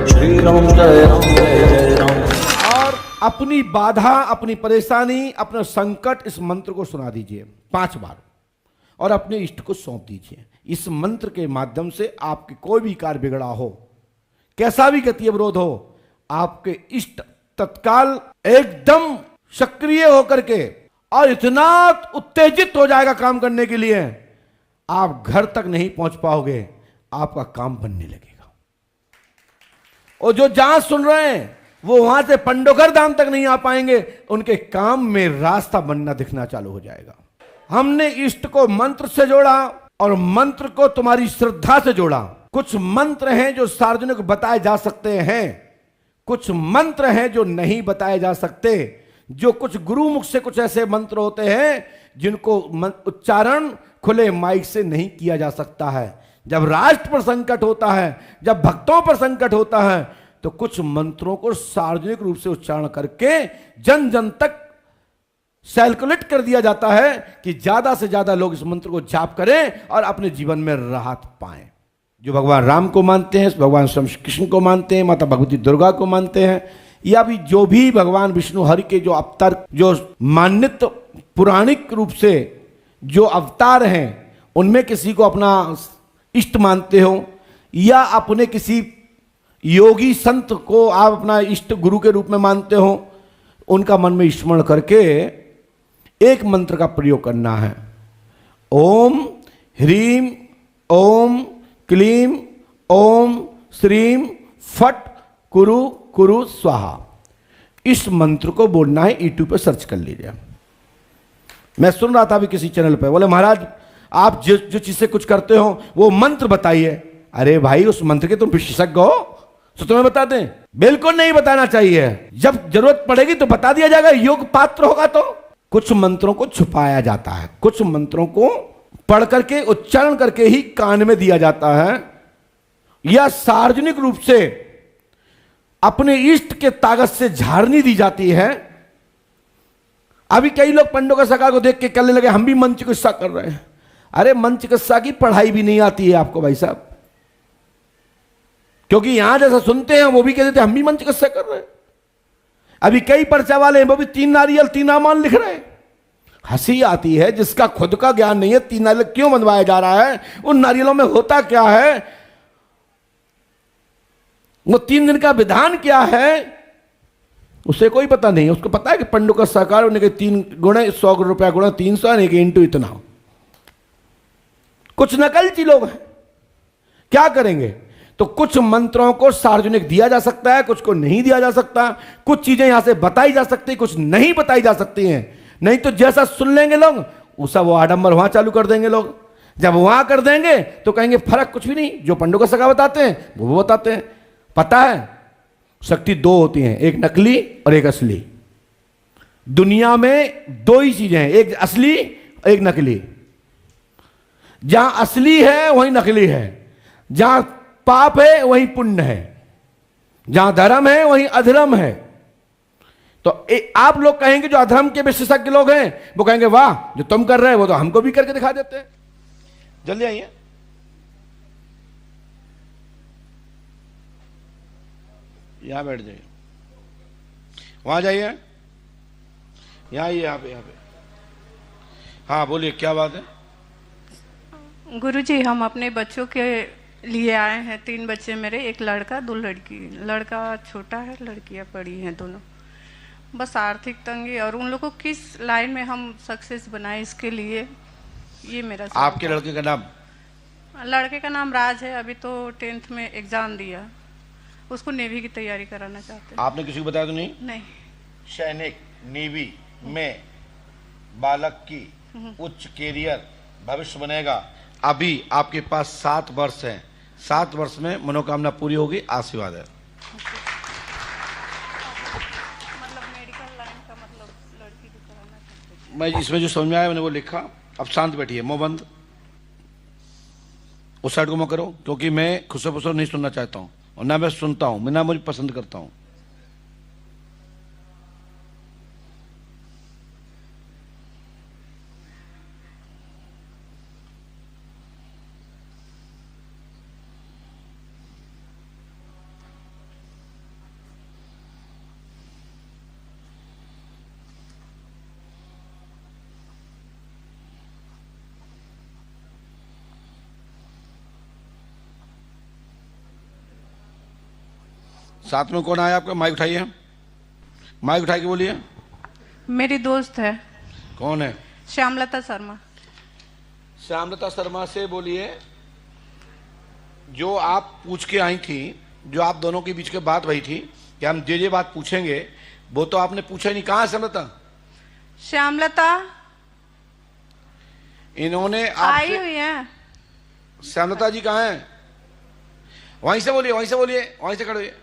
श्री राम जय राम जय जय राम। और अपनी बाधा, अपनी परेशानी, अपना संकट इस मंत्र को सुना दीजिए 5 बार और अपने इष्ट को सौंप दीजिए। इस मंत्र के माध्यम से आपके कोई भी कार्य बिगड़ा हो, कैसा भी गति अवरोध हो, आपके इष्ट तत्काल एकदम सक्रिय होकर के और इतना उत्तेजित हो जाएगा काम करने के लिए, आप घर तक नहीं पहुंच पाओगे, आपका काम बनने लगेगा। और जो जहां सुन रहे हैं वो वहां से पंडोगर धाम तक नहीं आ पाएंगे, उनके काम में रास्ता बनना दिखना चालू हो जाएगा। हमने इष्ट को मंत्र से जोड़ा और मंत्र को तुम्हारी श्रद्धा से जोड़ा। कुछ मंत्र हैं जो सार्वजनिक बताए जा सकते हैं, कुछ मंत्र हैं जो नहीं बताए जा सकते। जो कुछ गुरुमुख से कुछ ऐसे मंत्र होते हैं जिनको उच्चारण खुले माइक से नहीं किया जा सकता है। जब राष्ट्र पर संकट होता है, जब भक्तों पर संकट होता है, तो कुछ मंत्रों को सार्वजनिक रूप से उच्चारण करके जन जन तक सैल्कुलेट कर दिया जाता है कि ज्यादा से ज्यादा लोग इस मंत्र को जाप करें और अपने जीवन में राहत पाएं। जो भगवान राम को मानते हैं, भगवान श्री कृष्ण को मानते हैं, माता भगवती दुर्गा को मानते हैं, या भी जो भी भगवान विष्णु हरि के जो अवतार, जो मान्यत पुराणिक रूप से जो अवतार हैं, उनमें किसी को अपना इष्ट मानते हो, या अपने किसी योगी संत को आप अपना इष्ट गुरु के रूप में मानते हो, उनका मन में स्मरण करके एक मंत्र का प्रयोग करना है। ओम ह्रीम ओम क्लीम ओम श्रीम फट कुरु कुरु स्वाहा। इस मंत्र को बोलना है। यूट्यूब पे सर्च कर लीजिए। मैं सुन रहा था अभी किसी चैनल पे, बोले महाराज आप जो चीज से कुछ करते हो वो मंत्र बताइए। अरे भाई उस मंत्र के तुम विशेषज्ञ हो तो तुम्हें बता दें? बिल्कुल नहीं बताना चाहिए। जब जरूरत पड़ेगी तो बता दिया जाएगा, योग पात्र होगा तो। कुछ मंत्रों को छुपाया जाता है, कुछ मंत्रों को पढ़ करके उच्चारण करके ही कान में दिया जाता है, या सार्वजनिक रूप से अपने इष्ट के ताकत से झाड़नी दी जाती है। अभी कई लोग पंडों का सका को देख के कहने लगे हम भी मंच चिकित्सा कर रहे हैं। अरे मंच चिकित्सा की पढ़ाई भी नहीं आती है आपको भाई साहब, क्योंकि यहां जैसा सुनते हैं वो भी कहते थे हम भी मंच चिकित्सा कर रहे हैं। अभी कई पर्चा वाले हैं वो भी 3 नारियल 3 आमान लिख रहे हैं। हंसी आती है जिसका खुद का ज्ञान नहीं है 3 नारियल क्यों बनवाया जा रहा है, उन नारियलों में होता क्या है, वो 3 दिन का विधान क्या है, उसे कोई पता नहीं। उसको पता है कि पंडु का साकार होने के 3 गुणे 100 रुपया गुणा 300 एक इंटू इतना। कुछ नकलची लोग हैं, क्या करेंगे? तो कुछ मंत्रों को सार्वजनिक दिया जा सकता है, कुछ को नहीं दिया जा सकता। कुछ चीजें यहां से बताई जा सकती, कुछ नहीं बताई जा सकती हैं। नहीं तो जैसा सुन लेंगे लोग उसा वो आडंबर वहां चालू कर देंगे लोग। जब वहां कर देंगे तो कहेंगे फर्क कुछ भी नहीं, जो पंडों का सगा बताते हैं वो बताते हैं। पता है शक्ति 2 होती हैं, एक नकली और एक असली। दुनिया में 2 ही चीजें हैं, एक असली एक नकली। जहां असली है वहीं नकली है, जहां पाप है वहीं पुण्य है, जहां धर्म है वहीं अधर्म है। तो आप लोग कहेंगे जो अधर्म के विशेषज्ञ लोग हैं वो कहेंगे वाह जो तुम कर रहे हैं वो तो हमको भी करके दिखा देते हैं। जल्दी आइए। यहां बैठ जाइए, वहां जाइए, यहां आइए, यहां पे। हाँ बोलिए क्या बात है? गुरुजी हम अपने बच्चों के लिए आए हैं। 3 बच्चे मेरे, एक लड़का 2 लड़की। लड़का छोटा है, लड़कियां बड़ी हैं दोनों। बस आर्थिक तंगी और उन लोगों को किस लाइन में हम सक्सेस बनाए इसके लिए, ये मेरा सवाल। आपके लड़के का नाम? लड़के का नाम राज है, अभी तो 10th में एग्जाम दिया, उसको नेवी की तैयारी कराना चाहते हैं। आपने किसी को बताया तो नहीं? नहीं। सैनिक नेवी में बालक की उच्च कैरियर भविष्य बनेगा। अभी आपके पास 7 वर्ष हैं, 7 वर्ष में मनोकामना पूरी होगी, आशीर्वाद है। मतलब मेडिकल लाइन का, मतलब लड़की भी कराना चाहते हैं। मैं इसमें जो समझ में आया मैंने वो लिखा। अब शांत बैठिए, मुंह बंद। उस साइड को मुंह करो, क्योंकि मैं खुसरो फुसरो नहीं सुनना चाहता हूँ और ना मैं सुनता हूँ, ना मुझे पसंद करता हूँ। साथ में कौन आया आपका? माइक उठाइए, माइक उठा के बोलिए। मेरी दोस्त है। कौन है? श्यामलता शर्मा। श्यामलता शर्मा से बोलिए, जो आप पूछ के आई थी, जो आप दोनों के बीच की बात वही थी कि हम जे बात पूछेंगे, वो तो आपने पूछा ही नहीं। कहाँ है श्यामलता? श्यामलता इन्होंने आई हुई है। श्यामलता जी कहाँ हैं? वहीं से बोलिए, वहीं से बोलिए, वहीं से खड़े होइए।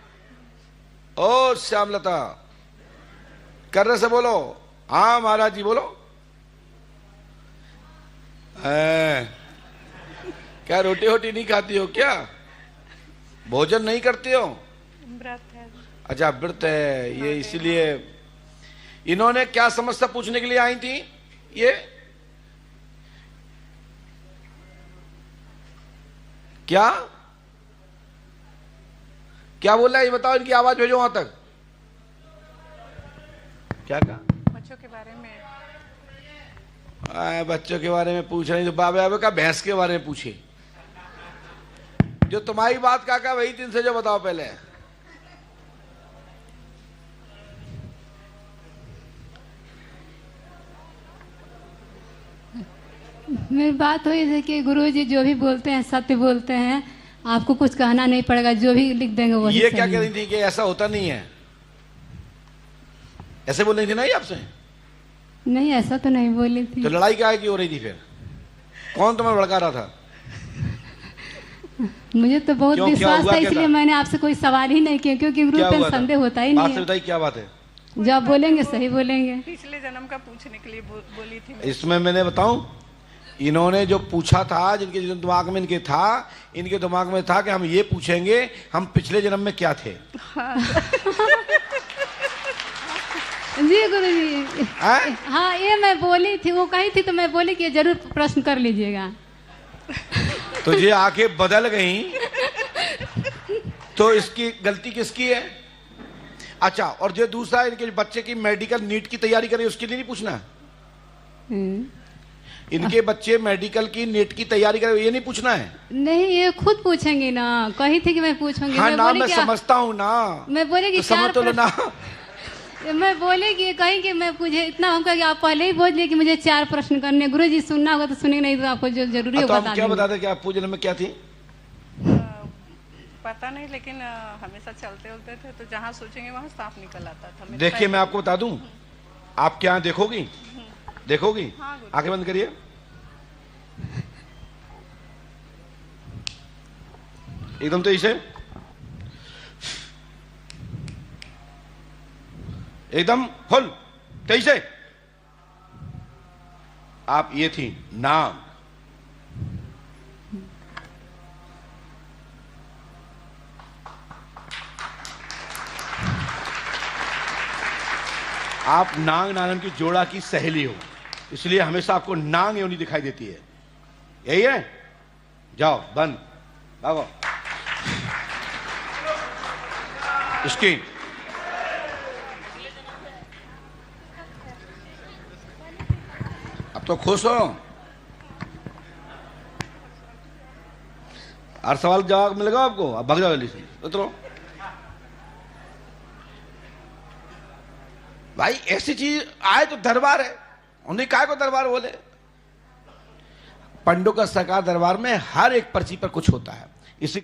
ओ श्यामलता, कर्रे से बोलो। हाँ महाराज जी बोलो। क्या रोटी वोटी नहीं खाती हो क्या? भोजन नहीं करती हो? व्रत है। अच्छा व्रत है ये, इसीलिए। इन्होंने क्या समस्या पूछने के लिए आई थी? ये क्या क्या बोला है ये बताओ, इनकी आवाज भेजो वहां तक। क्या कहा? बच्चों के बारे में। बच्चों के बारे में पूछ रही तो बाबा का भैंस के बारे में पूछे। जो तुम्हारी बात काका वही दिन से जो बताओ पहले। मेरी बात हुई थी कि गुरुजी जो भी बोलते हैं सत्य बोलते हैं, आपको कुछ कहना नहीं पड़ेगा, जो भी लिख देंगे वही ये क्या सही कह है। रही थी कि ऐसा होता नहीं है? ऐसे बोल रही थी ना ये आपसे? नहीं ऐसा तो नहीं बोली थी। तो लड़ाई क्या की हो रही थी फिर? कौन तुम्हें भड़का रहा था? मुझे तो बहुत क्यों, क्या विश्वास हुआ था, क्या इसलिए था? मैंने आपसे कोई सवाल ही नहीं किया, क्योंकि गुरु क्या पे हुआ था? संदेह होता ही बात नहीं से है। बताइए क्या बात है? जो आप बोलेंगे सही बोलेंगे। पिछले जन्म का पूछने के लिए बोली थी मैं। इसमें मैंने बताऊं, इन्होंने जो पूछा था, जिनके दिमाग में इनके दिमाग में था कि हम ये पूछेंगे हम पिछले जन्म में क्या थे। जी गुरुजी। हाँ ये मैं बोली थी, वो कही थी तो मैं बोली कि जरूर प्रश्न कर लीजिएगा। तो ये आंखें बदल गई, तो इसकी गलती किसकी है? अच्छा, और जो दूसरा इनके बच्चे की मेडिकल नीट की तैयारी करे उसके लिए नहीं पूछना? इनके बच्चे मेडिकल की नीट की तैयारी करे ये नहीं पूछना है? नहीं ये खुद पूछेंगे ना, कही थी कि मैं पूछूंगी। हाँ मैं ना, बोली मैं क्या- समझता हूँ ना। मैं बोले कि तो समझ तो लो ना। मैं बोले कि कहीं कि मैं मुझे इतना हमका कि आप पहले ही बोल दिए कि मुझे 4 प्रश्न करने। गुरुजी सुनना होगा तो सुनेंगे, नहीं तो आपको जो जरूरी है तो बता हम क्या देंगे। बताते कि आप पूजन में क्या थी? पता नहीं, लेकिन हमेशा चलते उलते थे तो जहाँ सोचेंगे वहाँ साफ निकल आता था। मेरे देखिए मैं आपको बता दूं, आप क्या देखोगी? देखोगी? हाँ, गुरु। आंखें बंद करिए। एकदम तेजी से, एकदम फुल तेजी से। आप ये थी नाग। आप नाग नारायण की जोड़ा की सहेली हो, इसलिए हमेशा आपको नाग योनि दिखाई देती है। यही है? जाओ बंद, भागो। इसकी अब तो खुश हो? हर सवाल जवाब मिलेगा आपको। अब भाग जाओ जल्दी से, उतरो। भाई ऐसी चीज आए तो दरबार है, उन्हें काय को दरबार बोले? पंडों का सरकार दरबार में हर एक पर्ची पर कुछ होता है।